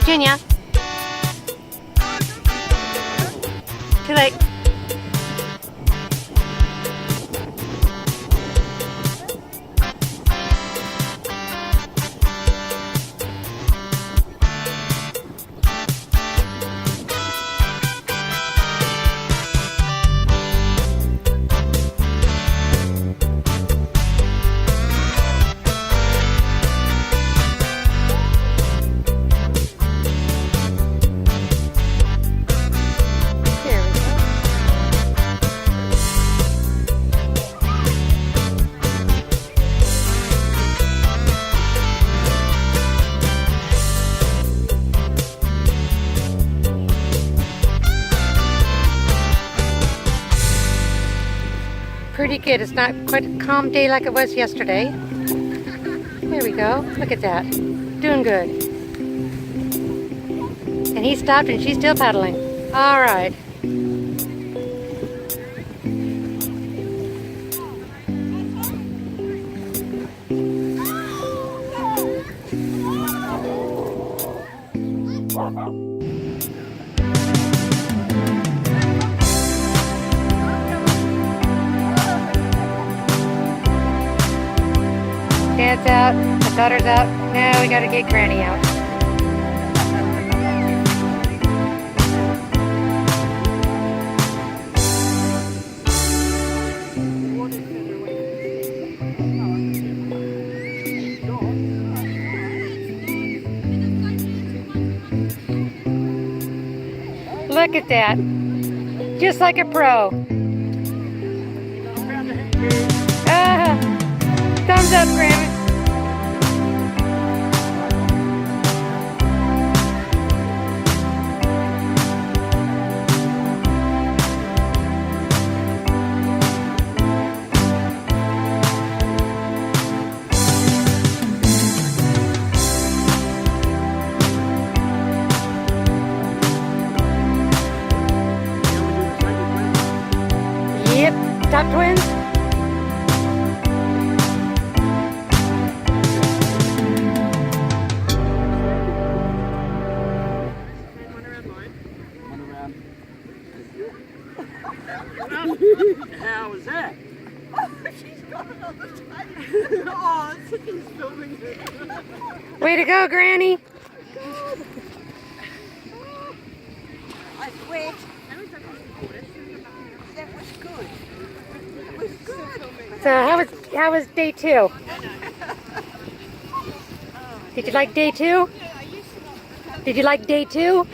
Virginia. Too late. Pretty good. It's not quite a calm day like it was yesterday. There we go. Look at that. Doing good. And he stopped and she's still paddling. All right. Dad's out, the daughter's out. Now we gotta get Granny out. Look at that. Just like a pro. Thumbs up, Grandma. Yep, top twins. How was that? Oh, she's got it on the tape. Oh, Sicky's filming it. Way to go, Granny. I swear. That was good. That was good. So how was day 2? Did you like day 2? Did you like day 2?